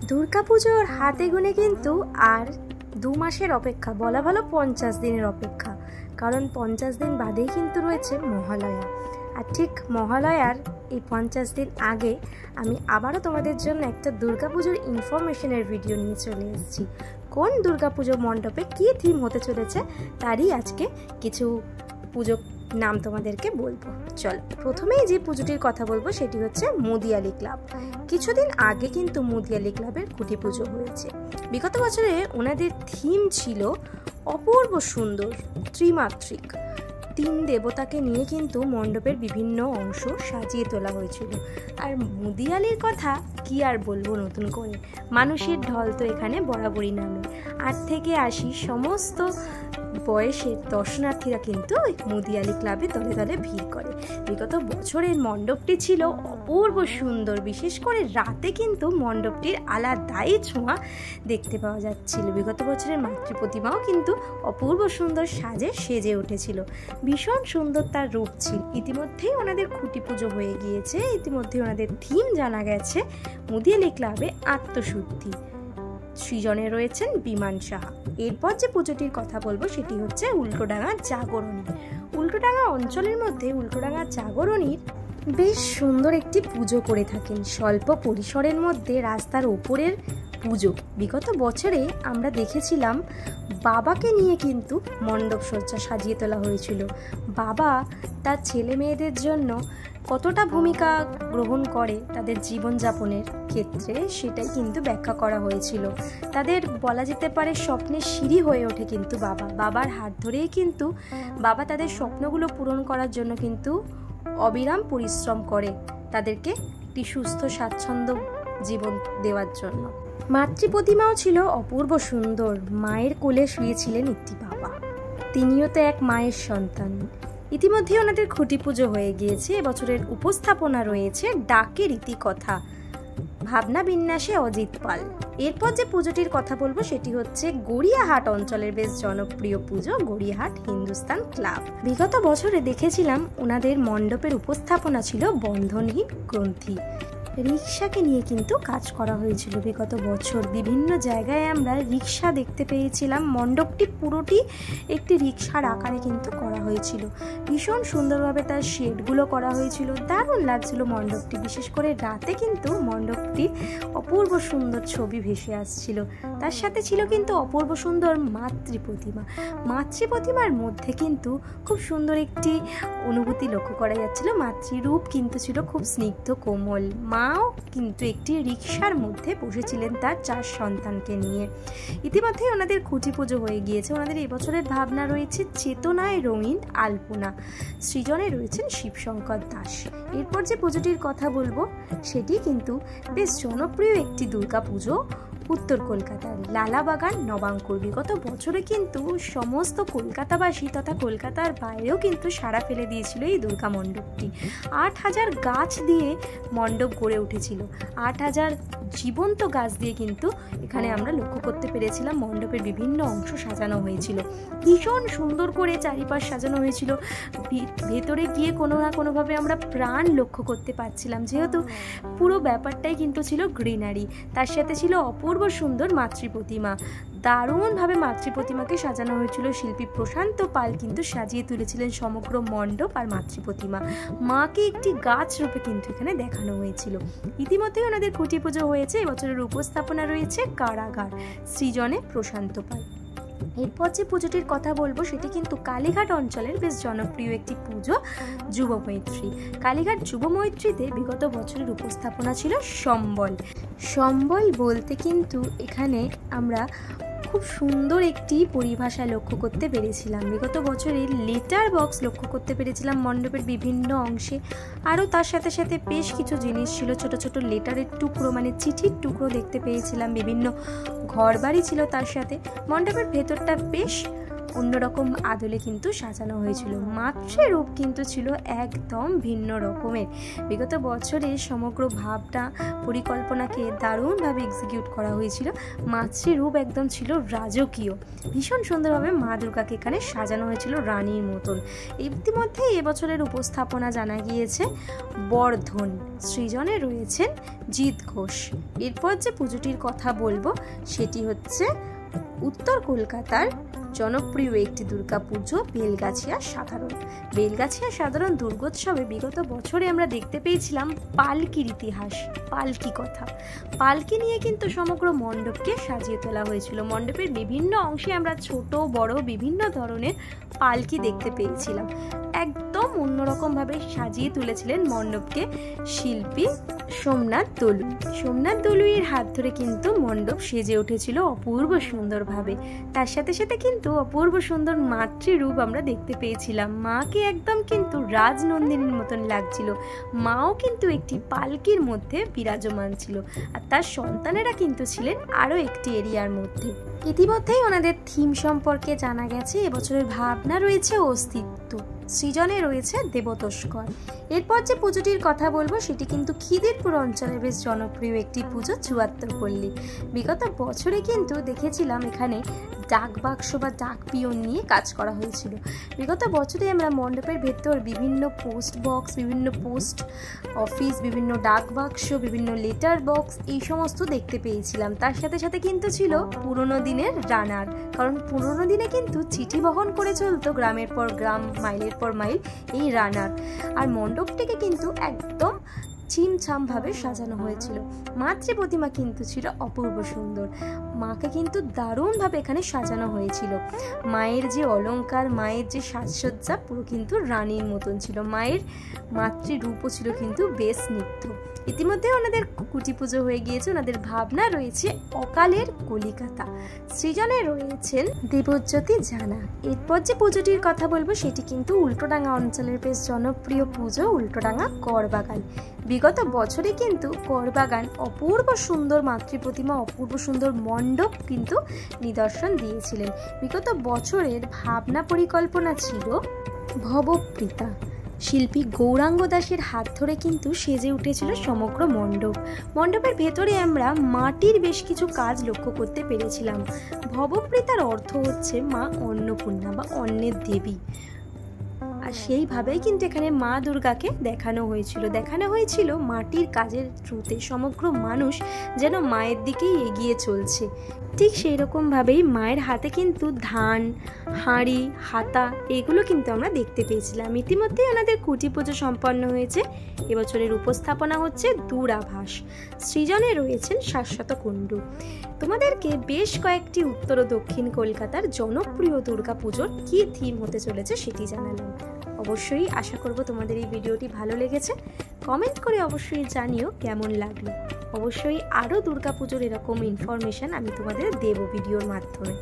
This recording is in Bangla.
দুর্গাপুজোর হাতে গুনে কিন্তু আর 2 মাসের অপেক্ষা, বলা ভালো 50 দিনের অপেক্ষা, কারণ 50 দিন বাদেই কিন্তু রয়েছে মহালয়া। আর ঠিক মহালয়ার এই 50 দিন আগে আমি আবারও তোমাদের জন্য একটা দুর্গাপুজোর ইনফরমেশনের ভিডিও নিয়ে চলে এসেছি। কোন দুর্গাপুজো মণ্ডপে কী থিম হতে চলেছে তারই আজকে কিছু পুজো নাম তোমাদেরকে বলবো। চলো, প্রথমেই যে পুজোটির কথা বলবো সেটি হচ্ছে মুদিয়ালি ক্লাব। কিছুদিন আগে কিন্তু মুদিয়ালি ক্লাবের খুঁটি পুজো হয়েছে। বিগত বছরে ওনাদের থিম ছিল অপূর্ব সুন্দর, ত্রিমাত্রিক। 3 দেবতাকে নিয়ে কিন্তু মণ্ডপের বিভিন্ন অংশ সাজিয়ে তোলা হয়েছিল। আর মুদিয়ালির কথা কি আর বলবো নতুন করে, মানুষের ঢল তো এখানে বরাবরই নামে। 8 থেকে 80 সমস্ত বয়সের দর্শনার্থীরা কিন্তু মুদিয়ালি ক্লাবে দলে দলে ভিড় করে। বিগত বছরের মণ্ডপটি ছিল অপূর্ব সুন্দর, বিশেষ করে রাতে কিন্তু মণ্ডপটির আলাদাই ছোঁয়া দেখতে পাওয়া যাচ্ছিল। বিগত বছরের মাতৃ প্রতিমাও কিন্তু অপূর্ব সুন্দর সাজে সেজে উঠেছিল, ভীষণ সুন্দর তার রূপ ছিল। ইতিমধ্যেই ওনাদের খুঁটি পুজো হয়ে গিয়েছে, ইতিমধ্যেই ওনাদের থিম জানা গেছে মুদিয়ালি ক্লাবে আত্মশুদ্ধি। সৃজনে রয়েছেন বিমান সাহা। এরপর যে পুজোটির কথা বলবো সেটি হচ্ছে উল্টোডাঙা জাগরণী। উল্টোডাঙা অঞ্চলের মধ্যে উল্টোডাঙা জাগরণীর বেশ সুন্দর একটি পুজো করে থাকেন। স্বল্প পরিসরের মধ্যে রাস্তার ওপরের পুজো। বিগত বছরে আমরা দেখেছিলাম বাবাকে নিয়ে কিন্তু মণ্ডপ সজ্জা সাজিয়ে তোলা হয়েছিল। বাবা তার ছেলে মেয়েদের জন্য কতটা ভূমিকা গ্রহণ করে তাদের জীবনযাপনের ক্ষেত্রে সেটাই কিন্তু ব্যাখ্যা করা হয়েছিল। তাদের বলা যেতে পারে স্বপ্নের সিঁড়ি হয়ে ওঠে কিন্তু বাবার হাত ধরেই কিন্তু বাবা তাদের স্বপ্নগুলো পূরণ করার জন্য কিন্তু অবিরাম পরিশ্রম করে তাদেরকে একটি সুস্থ স্বাচ্ছন্দ্য জীবন দেওয়ার জন্য। মাতৃ প্রতিমাও ছিল অপূর্ব সুন্দর। মায়ের কোলে শুয়েছিলেন একটি বাবা, তিনিও তো এক মায়ের সন্তান। ইতিমধ্যে ওনাদের খুঁটি পুজো হয়ে গিয়েছে। এবছরের উপস্থাপনা রয়েছে ডাকের ইতিকথা, ভাবনা বিন্যাসে অজিত পাল। এরপর যে পুজোটির কথা বলবো সেটি হচ্ছে গড়িয়াহাট অঞ্চলের বেশ জনপ্রিয় পুজো, গড়িয়াহাট হিন্দুস্তান ক্লাব। বিগত বছরে দেখেছিলাম ওনাদের মণ্ডপের উপস্থাপনা ছিল বন্ধনহীন গ্রন্থি। রিক্সাকে নিয়ে কিন্তু কাজ করা হয়েছিল বিগত বছর। বিভিন্ন জায়গায় আমরা রিক্সা দেখতে পেয়েছিলাম। মণ্ডপটি পুরোটি একটি রিক্সার আকারে কিন্তু করা হয়েছিল। ভীষণ সুন্দরভাবে তার শেডগুলো করা হয়েছিল, দারুণ লাগছিল মণ্ডপটি। বিশেষ করে রাতে কিন্তু মণ্ডপটির অপূর্ব সুন্দর ছবি ভেসে আসছিল। তার সাথে ছিল কিন্তু অপূর্ব সুন্দর মাতৃ প্রতিমা। মাতৃ প্রতিমার মধ্যে কিন্তু খুব সুন্দর একটি অনুভূতি লক্ষ্য করা যাচ্ছিল। মাতৃরূপ কিন্তু ছিল খুব স্নিগ্ধ কোমল। মাও কিন্তু একটি রিক্সার মধ্যে বসেছিলেন তার 4 সন্তানকে নিয়ে। ইতিমধ্যেই ওনাদের খুঁটি পুজো হয়ে গিয়েছে। ওনাদের এবছরের ভাবনা রয়েছে চেতনায় রঙিন আলপনা। সৃজনে রয়েছেন শিবশঙ্কর দাস। এরপর যে পুজোটির কথা বলবো সেটি কিন্তু বেশ জনপ্রিয় একটি দুর্গা পুজো, উত্তর কলকাতার লালাবাগান নবাঙ্কুর। বিগত বছরে কিন্তু সমস্ত কলকাতাবাসী তথা কলকাতার বাইরেও কিন্তু সাড়া ফেলে দিয়েছিল এই দুর্গা মণ্ডপটি। 8000 গাছ দিয়ে মণ্ডপ গড়ে উঠেছিল। 8000 জীবন্ত গাছ দিয়ে কিন্তু এখানে আমরা লক্ষ্য করতে পেরেছিলাম মণ্ডপের বিভিন্ন অংশ সাজানো হয়েছিল। ভীষণ সুন্দর করে চারিপাশ সাজানো হয়েছিল। ভেতরে গিয়ে কোনো না কোনোভাবে আমরা প্রাণ লক্ষ্য করতে পারছিলাম, যেহেতু পুরো ব্যাপারটাই কিন্তু ছিল গ্রিনারি। তার সাথে ছিল অপূর্ব সুন্দর মাতৃ প্রতিমা। দারুণভাবে মাতৃ প্রতিমাকে সাজানো হয়েছিল। শিল্পী প্রশান্ত পাল কিন্তু সাজিয়ে তুলেছিলেন সমগ্র মণ্ডপ আর মাতৃ প্রতিমা। মাকে একটি গাছ রূপে কিন্তু এখানে দেখানো হয়েছিল। ইতিমধ্যেই ওনাদের খুঁটি পুজো হয়েছে। এবছরের উপস্থাপনা রয়েছে কারাগার। সৃজনে প্রশান্ত পাল। এরপর যে পুজোটির কথা বলবো সেটি কিন্তু কালীঘাট অঞ্চলের বেশ জনপ্রিয় একটি পুজো, যুবমৈত্রী। কালীঘাট যুবমৈত্রীতে বিগত বছরের উপস্থাপনা ছিল সম্বল। সম্বল বলতে কিন্তু এখানে আমরা খুব সুন্দর একটি পরিভাষা লক্ষ্য করতে পেরেছিলাম। বিগত বছরে লেটার বক্স লক্ষ্য করতে পেরেছিলাম মণ্ডপের বিভিন্ন অংশে। আরও তার সাথে সাথে বেশ কিছু জিনিস ছিল, ছোট ছোট লেটারের টুকরো, মানে চিঠির টুকরো দেখতে পেয়েছিলাম। বিভিন্ন ঘরবাড়ি ছিল তার সাথে। মণ্ডপের ভেতরটা বেশ অন্যরকম আদলে কিন্তু সাজানো হয়েছিল। মাতৃ রূপ কিন্তু ছিল একদম ভিন্ন রকমের। বিগত বছরে সমগ্র ভাবনা পরিকল্পনাকে দারুণভাবে এক্সিকিউট করা হয়েছিল। মাতৃ রূপ একদম ছিল রাজকীয়, ভীষণ সুন্দরভাবে মা দুর্গাকে এখানে সাজানো হয়েছিল রানীর মতন। ইতিমধ্যে এবছরের উপস্থাপনা জানা গিয়েছে বর্ধন, সৃজনে রয়েছেন জিৎ ঘোষ। এরপর যে পুজোটির কথা বলবো সেটি হচ্ছে উত্তর কলকাতার জনপ্রিয় একটি দুর্গা পুজো বেলগাছিয়া সাধারণ। বেলগাছিয়া সাধারণ দুর্গোৎসবে বিগত বছরে আমরা দেখতে পেয়েছিলাম পালকির ইতিহাস, পালকি কথা। পালকি নিয়ে কিন্তু সমগ্র মণ্ডপকে সাজিয়ে তোলা হয়েছিল। মণ্ডপের বিভিন্ন অংশে আমরা ছোট বড় বিভিন্ন ধরনের পালকি দেখতে পেয়েছিলাম। একদম অন্যরকমভাবে সাজিয়ে তুলেছিলেন মণ্ডপকে শিল্পী সোমনাথ দলুই। সোমনাথ দলুইয়ের হাত ধরে কিন্তু মণ্ডপ সেজে উঠেছিল অপূর্ব সুন্দরভাবে। তার সাথে সাথে কিন্তু অপূর্ব সুন্দর মাতৃরূপ আমরা দেখতে পেয়েছিলাম। মাকে একদম কিন্তু রাজনন্দিনীর মতন লাগছিল। মাও কিন্তু একটি পালকির মধ্যে বিরাজমান ছিল, আর তার সন্তানেরা কিন্তু ছিলেন আরও একটি এরিয়ার মধ্যে। ইতিমধ্যেই ওনাদের থিম সম্পর্কে জানা গেছে। এবছরের ভাবনা রয়েছে অস্তিত্ব, সৃজনে রয়েছে দেবতস্কর। এরপর যে পুজোটির কথা বলবো সেটি কিন্তু খিদিরপুর অঞ্চলের বেশ জনপ্রিয় একটি পুজো, চুয়াত্তরপল্লী। বিগত বছরে কিন্তু দেখেছিলাম এখানে ডাক বাক্স বা ডাক পিয়ন নিয়ে কাজ করা হয়েছিল। বিগত বছরে আমরা মণ্ডপের ভেতর বিভিন্ন পোস্ট বক্স, বিভিন্ন পোস্ট অফিস, বিভিন্ন ডাক বাক্স, বিভিন্ন লেটার বক্স এই সমস্ত দেখতে পেয়েছিলাম। তার সাথে সাথে কিন্তু ছিল পুরনো দিনের রানার, কারণ পুরনো দিনে কিন্তু চিঠি বহন করে চলতো গ্রামের পর গ্রাম, মাইলের পর মাইল এই রানার। আর মণ্ডপটিকে কিন্তু একদম ছিমছামভাবে সাজানো হয়েছিল। মাতৃ প্রতিমা কিন্তু ছিল অপূর্ব সুন্দর। মাকে কিন্তু দারুণভাবে এখানে সাজানো হয়েছিল। মায়ের যে অলংকার, মায়ের যে সাজসজ্জা পুরো কিন্তু রানীর মতন ছিল। মায়ের মাতৃরূপও ছিল কিন্তু বেশ স্নিগ্ধ। ইতিমধ্যে ওনাদের কুটি পুজো হয়ে গিয়েছে। ওনাদের ভাবনা রয়েছে অকালের কলিকাতা, সৃজনে রয়েছেন দেবজ্যোতি জানা। এরপর যে পুজোটির কথা বলবো সেটি কিন্তু উল্টোডাঙ্গা অঞ্চলের বেশ জনপ্রিয় পুজো, উল্টোডাঙ্গা করবাগান। বিগত বছরে কিন্তু করবাগান অপূর্ব সুন্দর মাতৃ প্রতিমা, অপূর্ব সুন্দর মণ্ডপ কিন্তু নিদর্শন দিয়েছিলেন। বিগত বছরের ভাবনা পরিকল্পনা ছিল ভবপ্রীতা। শিল্পী গৌরাঙ্গ দাসের হাত ধরে কিন্তু সেজে উঠেছিল সমগ্র মণ্ডপ। মণ্ডপের ভেতরে আমরা মাটির বেশ কিছু কাজ লক্ষ্য করতে পেরেছিলাম। ভবপ্রীতার অর্থ হচ্ছে মা অন্নপূর্ণা বা অন্নের দেবী। আর সেইভাবেই কিন্তু এখানে মা দুর্গাকে দেখানো হয়েছিল মাটির কাজের থ্রুতে সমগ্র মানুষ যেন মায়ের দিকেই এগিয়ে চলছে। ঠিক সেই রকমভাবেই মায়ের হাতে কিন্তু ধান, হাঁড়ি, হাতা এগুলো কিন্তু আমরা দেখতে পেয়েছিলাম। ইতিমধ্যেই ওনাদের কুটি পুজো সম্পন্ন হয়েছে। এবছরের উপস্থাপনা হচ্ছে দূরাভাস, সৃজনে রয়েছেন শাশ্বত কুণ্ডু। তোমাদেরকে বেশ কয়েকটি উত্তর ও দক্ষিণ কলকাতার জনপ্রিয় দুর্গা পুজোর কী থিম হতে চলেছে সেটি জানালাম। অবশ্যই আশা করব তোমাদের এই ভিডিওটি ভালো লেগেছে। কমেন্ট করে অবশ্যই জানিও কেমন লাগলো। অবশ্যই আরও দুর্গাপুজোর এরকম ইনফরমেশন আমি তোমাদের দেব ভিডিওর মাধ্যমে।